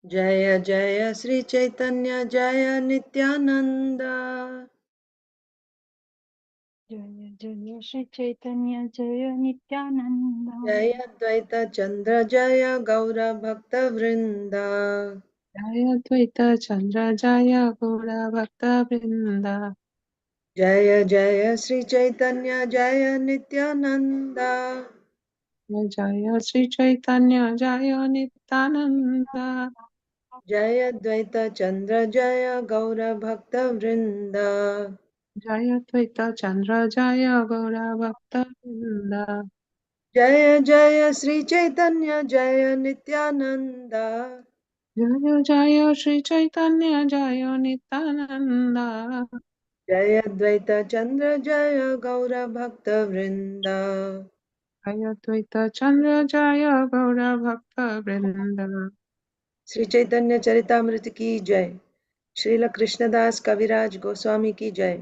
Jaya Jaya Sri Caitanya Jaya Nityananda. Jaya Jaya Shri Chaitanya Jaya Nityananda. Jaya Dvaita Chandra Jaya Gaura Bhakta Vrinda. Jaya Dvaita Chandra Jaya Gaura Bhakta Vrinda. Jaya Jaya Sri Caitanya Jaya Nityananda. Jaya Shri Chaitanya Jaya Nityananda. Jaya Dvaita Chandra Jaya Gaura Bhakta Vrinda. Jaya Dvaita Chandra Jaya Gaura Bhakta Vrinda. Jaya Jaya Sri Caitanya Jaya Nityananda. Jaya Jaya Shri Chaitanya Jaya Nityananda. Jaya Dvaita Chandra Jaya Gaura Bhakta Vrinda. Jaya Dvaita Chandra Jaya Gaura Bhakta Vrinda. Shri Chaitanya Charitamrita की जय। श्रील कृष्णदास कविराज गोस्वामी की जय।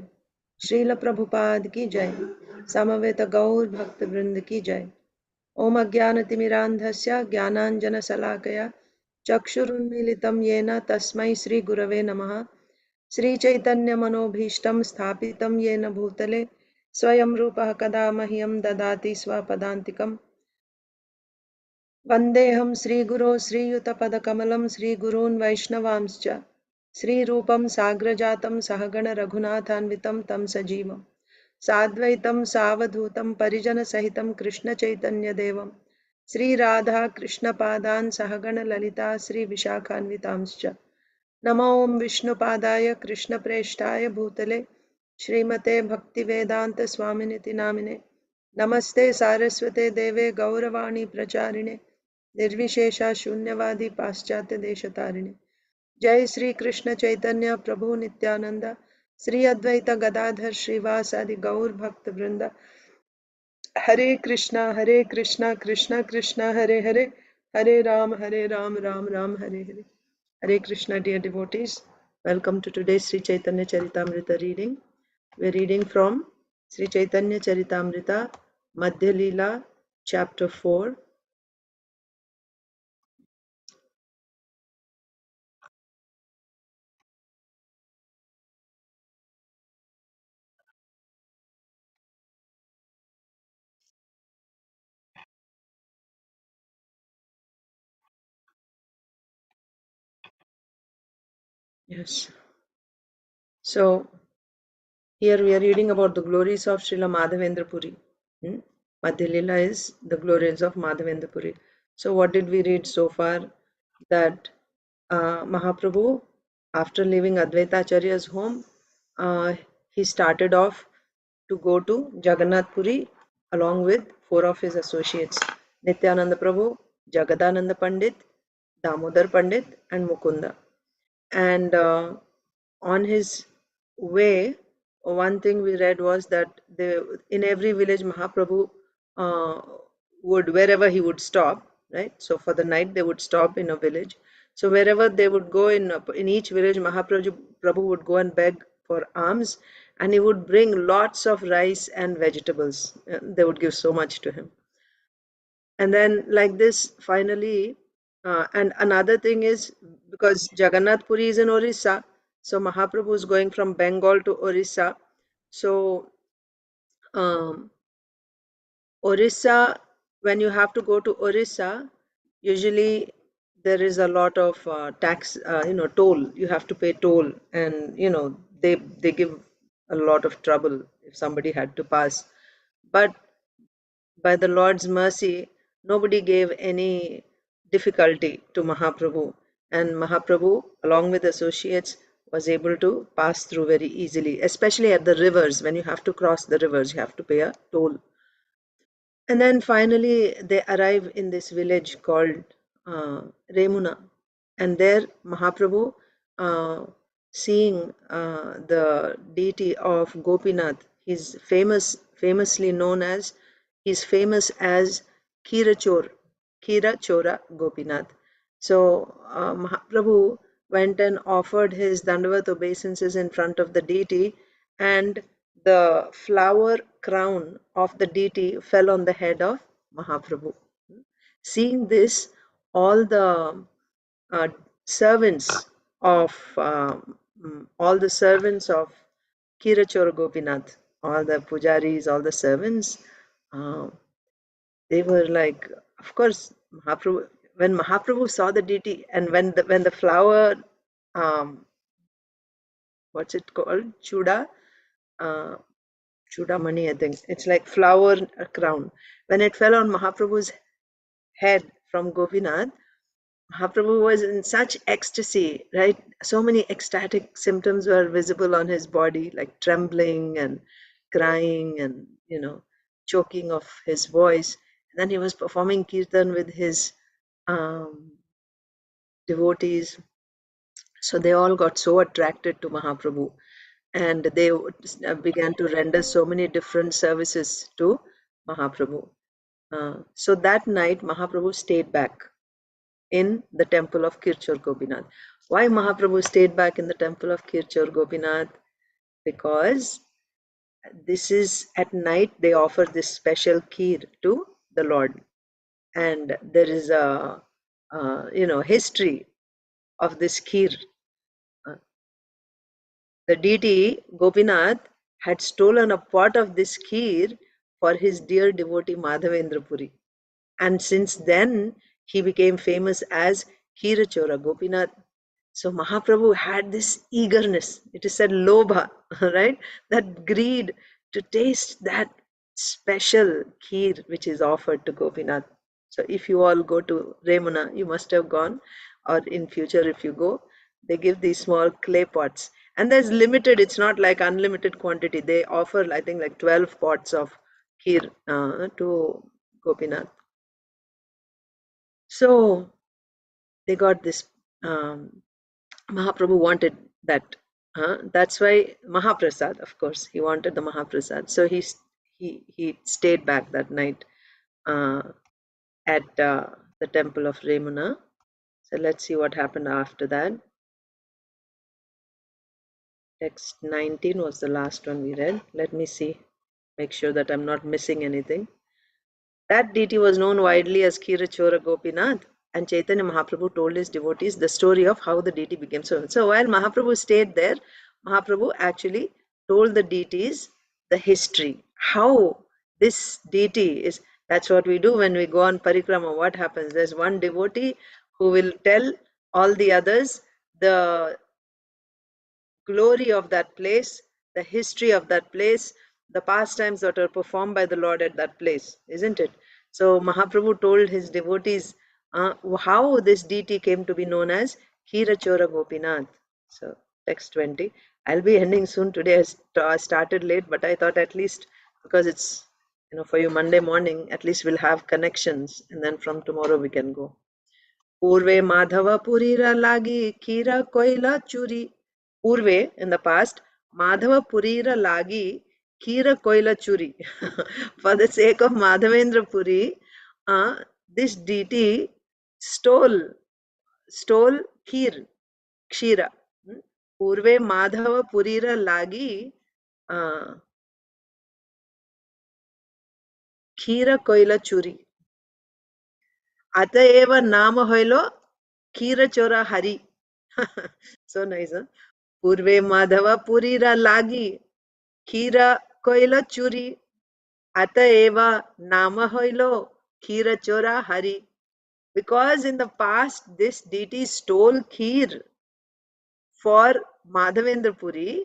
श्रील प्रभुपाद की जय। समवेत गौर भक्त वृंद की जय। ओम अज्ञानतिमिरान्धस्य ज्ञानाञ्जनशलाकया चक्षुरुन्मीलितं येन तस्मै श्री गुरवे नमः। श्री चैतन्य मनोभीष्टं स्थापितं येन भूतले स्वयं रूपः कदा मह्यं ददाति स्वपदान्तिकम्। वन्देऽहं श्रीगुरो श्रीयुतपदकमलं श्रीगुरून् वैष्णवांश्च श्रीरूपं साग्रजातं सहगण रघुनाथान्वितं तं सजीवं साद्वैतं सावधूतं परिजनसहितं कृष्णचैतन्यदेवं श्रीराधा कृष्णपादान् सहगण ललिता श्रीविशाखान्वितांश्च नमो विष्णुपादाय कृष्णप्रेष्ठाय भूतले श्रीमते भक्तिवेदांत स्वामिनिति नामिने नमस्ते सारस्वते देवे गौरवाणी प्रचारिणे निर्विशेषा शून्यवादी पाश्चात्य देशतारिणे जय श्री कृष्ण चैतन्य प्रभु नित्यानंद श्री अद्वैत गदाधर श्रीवासादि गौर भक्त वृंद हरे Krishna Krishna Krishna Hare Hare Hare Ram Ram Ram Hare Hare Hare Krishna, dear devotees. Welcome to today's Sri Chaitanya Charitamrita reading. We are reading from Sri Chaitanya Charitamrita, Madhya Leela, chapter 4. Yes. So, here we are reading about the glories of Srila Madhavendra Puri. Madhya Leela is the glories of Madhavendra Puri. So, what did we read so far? That Mahaprabhu, after leaving Advaita Acharya's home, he started off to go to Jagannath Puri along with four of his associates, Nityananda Prabhu, Jagadananda Pandit, Damodar Pandit, and Mukunda. And on his way, one thing we read was that in every village, Mahaprabhu uh, would, wherever he would stop, right? So for the night, they would stop in a village. So wherever they would go in each village, Mahaprabhu would go and beg for alms, and he would bring lots of rice and vegetables. They would give so much to him. And then like this, finally, and another thing is, because Jagannath Puri is in Orissa, so Mahaprabhu is going from Bengal to Orissa. So um, Orissa, when you have to go to Orissa, usually there is a lot of tax, toll. You have to pay toll, and they give a lot of trouble if somebody had to pass. But by the Lord's mercy, nobody gave any difficulty to Mahaprabhu, and Mahaprabhu, along with associates, was able to pass through very easily, especially at the rivers. When you have to cross the rivers, you have to pay a toll. And then finally, they arrive in this village called Remuna. And there, Mahaprabhu, seeing the deity of Gopinath, famously known as, he's famous as Kira Chora Gopinath. So Mahaprabhu went and offered his Dandavat obeisances in front of the deity, and the flower crown of the deity fell on the head of Mahaprabhu. Seeing this, all the servants of all the servants of Kirachora Gopinath, all the pujaris, all the servants, uh, they were like, of course, Mahaprabhu. When Mahaprabhu saw the deity, and when the flower, what's it called, chuda, uh, chudamani, I think it's like flower crown. When it fell on Mahaprabhu's head from Gopinath, Mahaprabhu was in such ecstasy, right? So many ecstatic symptoms were visible on his body, like trembling and crying and, choking of his voice. And then he was performing kirtan with his um, devotees. So they all got so attracted to Mahaprabhu, and they began to render so many different services to Mahaprabhu. So that night, Mahaprabhu stayed back in the temple of Kirchur Gopinath. Why Mahaprabhu stayed back in the temple of Kirchur Gopinath? Because this is at night they offer this special kheer to the Lord, and there is a history of this kheer. Uh, the deity Gopinath had stolen a pot of this kheer for his dear devotee Madhavendra Puri. And since then, he became famous as Kirachora Gopinath. So Mahaprabhu had this eagerness, it is said lobha, right? That greed to taste that special kheer which is offered to Gopinath. So if you all go to Remuna, you must have gone, or in future if you go, they give these small clay pots. And there's limited, it's not like unlimited quantity. They offer, I think, like 12 pots of kheer to Gopinath. So they got this. Mahaprabhu wanted that. That's why Mahaprasad, of course, he wanted the Mahaprasad. So he stayed back that night uh, at the temple of Remuna. So let's see what happened after that. Text 19 was the last one we read. Let me see, make sure that I'm not missing anything. That deity was known widely as Kirachora Gopinath, and Chaitanya Mahaprabhu told his devotees the story of how the deity became so. So while Mahaprabhu stayed there, Mahaprabhu actually told the deities the history, how this deity is. That's what we do when we go on parikrama. What happens? There's one devotee who will tell all the others the glory of that place, the history of that place, the pastimes that are performed by the Lord at that place, isn't it? So Mahaprabhu told his devotees how this deity came to be known as Kirachora Gopinath. So text 20. I'll be ending soon today. I started late, but I thought at least because it's for you Monday morning, at least we'll have connections, and then from tomorrow we can go. Purve Madhava Purira Lagi Kira Koila Churi. Purve, in the past, Madhava Purira Lagi Kira Koila Churi. For the sake of Madhavendra Puri, this deity stole Kshira. Purve Madhava Purira Lagi Kira Koila Churi. अतएव नाम होइलो क्षीरचोरा Hari. So nice, huh? पूर्वे माधव पुरीरा लागी क्षीर coil चूरी. अतएव नाम होइलो क्षीरचोरा hari. Because in the past this deity stole kheer for Madhavendra Puri,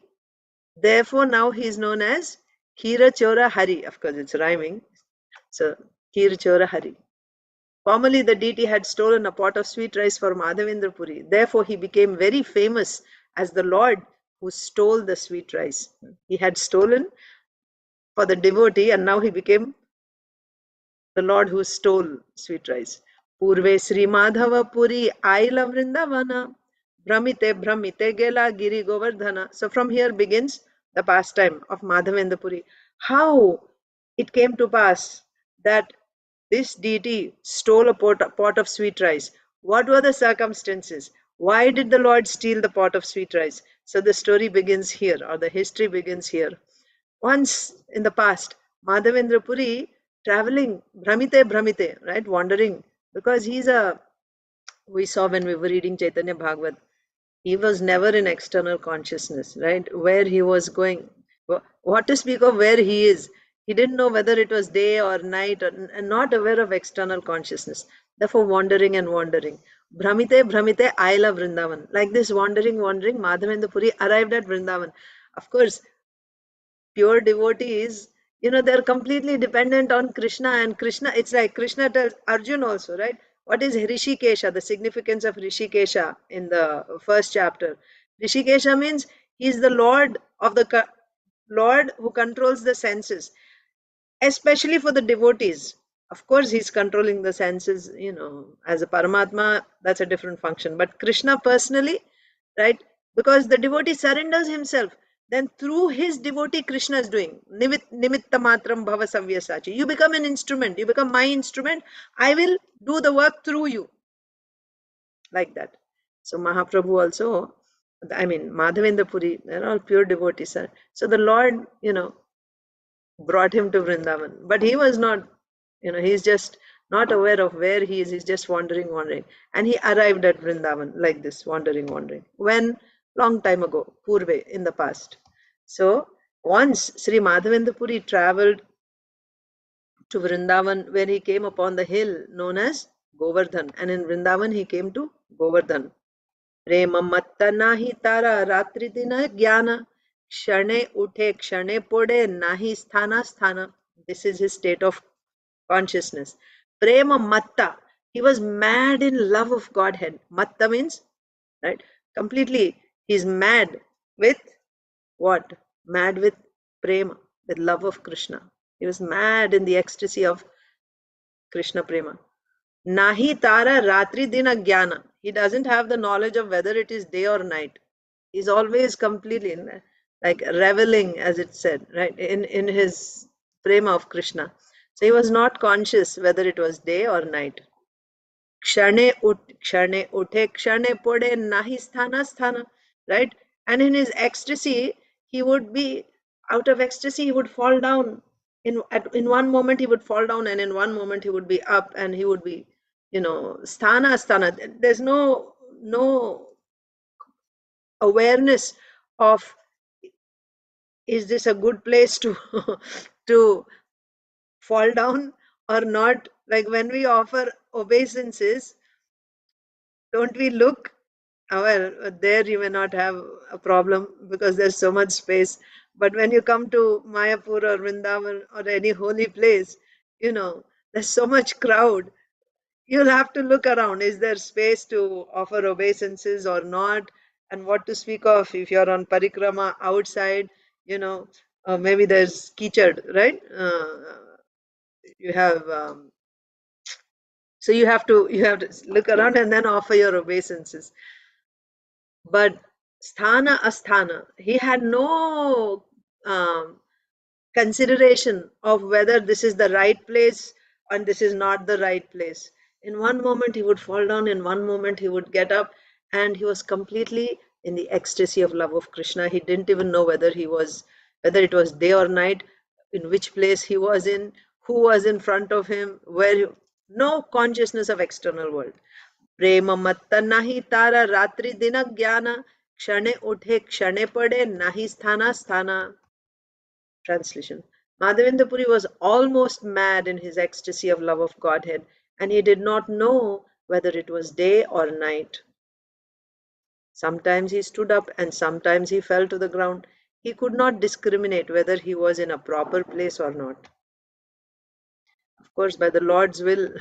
therefore now he is known as Kheerachora Hari. Of course it's rhyming. So Kheerachora Hari. Formerly, the deity had stolen a pot of sweet rice for Madhavendra Puri. Therefore, he became very famous as the Lord who stole the sweet rice. He had stolen for the devotee, and now he became the Lord who stole sweet rice. Purve Sri Madhava Puri Aila Vrindavana Brahmite Brahmite Gela Giri Govardhana. So from here begins the pastime of Madhavendra Puri. How it came to pass that this deity stole a pot of sweet rice. What were the circumstances? Why did the Lord steal the pot of sweet rice? So the story begins here, or the history begins here. Once in the past, Madhavendra Puri traveling, Brahmite, right, wandering, because he's a we saw when we were reading Chaitanya Bhagavat, he was never in external consciousness, right? Where he was going, what to speak of where he is. He didn't know whether it was day or night, and not aware of external consciousness. Therefore, wandering and wandering. Bhramite, Bhramite, I love Vrindavan. Like this, wandering, wandering, Madhavendra Puri arrived at Vrindavan. Of course, pure devotees, they're completely dependent on Krishna, and Krishna, it's like Krishna tells Arjun also, right? What is Rishikesha, the significance of Rishikesha in the first chapter? Rishikesha means he's the Lord of the Lord who controls the senses, especially for the devotees. Of course, he's controlling the senses, as a Paramatma, that's a different function. But Krishna personally, right? Because the devotee surrenders himself, then through his devotee, Krishna is doing. Nimitta matram bhava savyasachi. You become an instrument, you become my instrument. I will do the work through you. Like that. So Mahaprabhu also, Madhavendra Puri, they're all pure devotees. So the Lord, brought him to Vrindavan. But he was not, he's just not aware of where he is. He's just wandering, wandering. And he arrived at Vrindavan like this, wandering, wandering. When? Long time ago, Purve, in the past. So once Sri Madhavendra Puri traveled to Vrindavan, where he came upon the hill known as Govardhan. And in Vrindavan, he came to Govardhan. प्रेम मत्त नाही तारा रात्रि दिन ज्ञान क्षणे उठे क्षणे पड़े नाही sthana sthana. This is his state of consciousness. Prema matta, he was mad in love of Godhead. Matta means, right, completely, he's mad with what? Mad with prema, with love of Krishna. He was mad in the ecstasy of Krishna prema. Nahi tara ratri dina jnana. He doesn't have the knowledge of whether it is day or night. He's always completely like reveling, as it said, right, in his prema of Krishna. So he was not conscious whether it was day or night. Kshane uthe kshane pode nahi sthana sthana, right? And in his ecstasy, he would be out of ecstasy, he would fall down. In one moment he would fall down, and in one moment he would be up, and he would be, sthana. There's no awareness of, is this a good place to to fall down or not? Like when we offer obeisances, don't we look? Well, there you may not have a problem because there's so much space. But when you come to Mayapur or Vrindavan or any holy place, there's so much crowd. You'll have to look around. Is there space to offer obeisances or not? And what to speak of if you're on parikrama outside, maybe there's kichad, right? You have so you have to look around and then offer your obeisances. But sthana asthana, he had no consideration of whether this is the right place and this is not the right place. In one moment he would fall down, in one moment he would get up, and he was completely in the ecstasy of love of Krishna. He didn't even know whether it was day or night, in which place he was in, who was in front of him, no consciousness of external world. प्रेम मत्त नाही तारा रात्रि दिन ज्ञान क्षणे उठे क्षणे पड़े नाही sthana sthana. Translation. Madhavendra Puri was almost mad in his ecstasy of love of Godhead, and he did not know whether it was day or night. Sometimes he stood up and sometimes he fell to the ground. He could not discriminate whether he was in a proper place or not. Of course, by the Lord's will.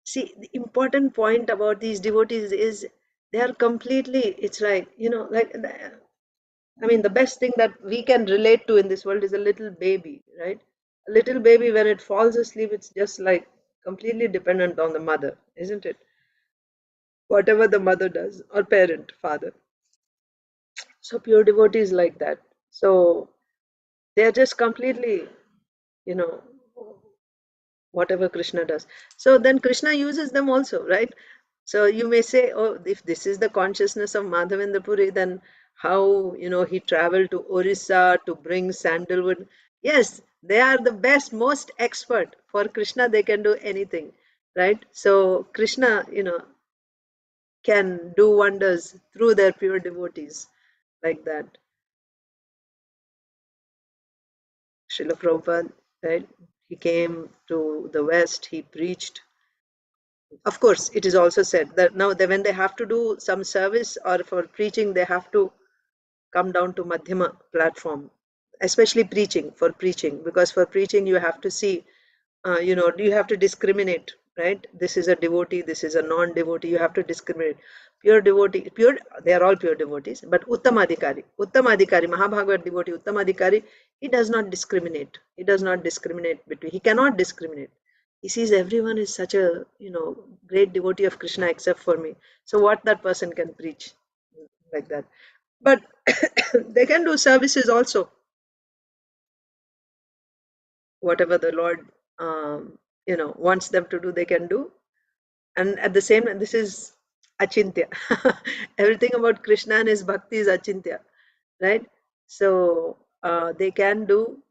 See, the important point about these devotees is they are completely, it's like, the best thing that we can relate to in this world is a little baby, right? A little baby, when it falls asleep, it's just like completely dependent on the mother, isn't it? Whatever the mother does, or parent, father. So pure devotees like that. So they're just completely, you know, whatever Krishna does. So then Krishna uses them also, right? So you may say, oh, if this is the consciousness of Madhavendra Puri, then how, he traveled to Orissa to bring sandalwood. Yes, they are the best, most expert. For Krishna, they can do anything, right? So Krishna, can do wonders through their pure devotees, like that. Srila Prabhupada, right? He came to the West, he preached. Of course, it is also said that now when they have to do some service or for preaching, they have to come down to Madhyama platform, especially preaching, because for preaching you have to see, you have to discriminate, right? This is a devotee, this is a non-devotee, you have to discriminate. Pure devotee, they are all pure devotees, but Uttamadhikari, Mahabhagavad devotee, Uttamadhikari, he does not discriminate. He cannot discriminate. He sees everyone is such a, great devotee of Krishna except for me. So what that person can preach, like that. But they can do services also, whatever the Lord, wants them to do, they can do. And at the same time, this is achintya. Everything about Krishna and his bhakti is achintya, right? So they can do,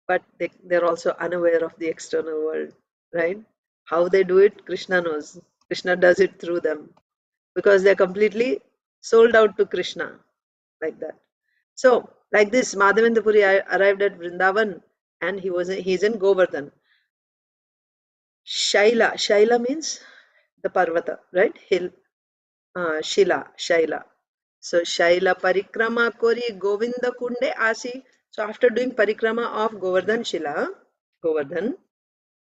but they're also unaware of the external world, right? How they do it, Krishna knows. Krishna does it through them because they're completely sold out to Krishna, like that. So, like this, Madhavendra Puri arrived at Vrindavan, and he's in Govardhan. Shaila means the Parvata, right? Hill. Shaila. So Shaila Parikrama Kori Govinda Kunde Asi. So after doing Parikrama of Govardhan,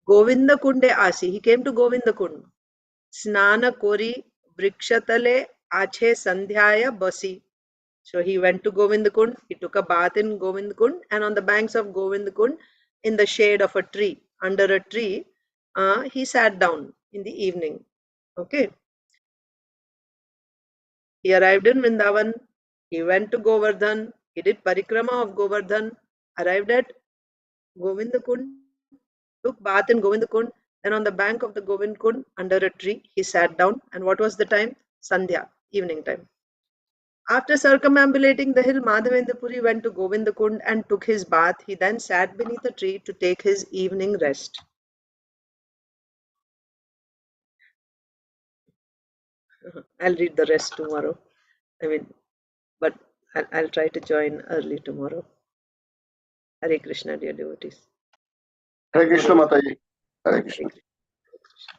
Govinda Kunde Asi. He came to Govinda Kund. Snana Kori Vrikshatale Ache Sandhyaya Basi. So he went to Govindakund, he took a bath in Govindakund, and on the banks of Govindakund, in the shade of a tree, under a tree, he sat down in the evening. Okay. He arrived in Vrindavan, he went to Govardhan, he did parikrama of Govardhan, arrived at Govindakund, took bath in Govindakund, and on the bank of the Govindakund, under a tree, he sat down. And what was the time? Sandhya, evening time. After circumambulating the hill, Madhavendra Puri went to Govindakund and took his bath. He then sat beneath a tree to take his evening rest. I'll read the rest tomorrow. I mean, but I'll try to join early tomorrow. Hare Krishna, dear devotees. Hare Krishna Mataji. Hare Hare Krishna. Krishna.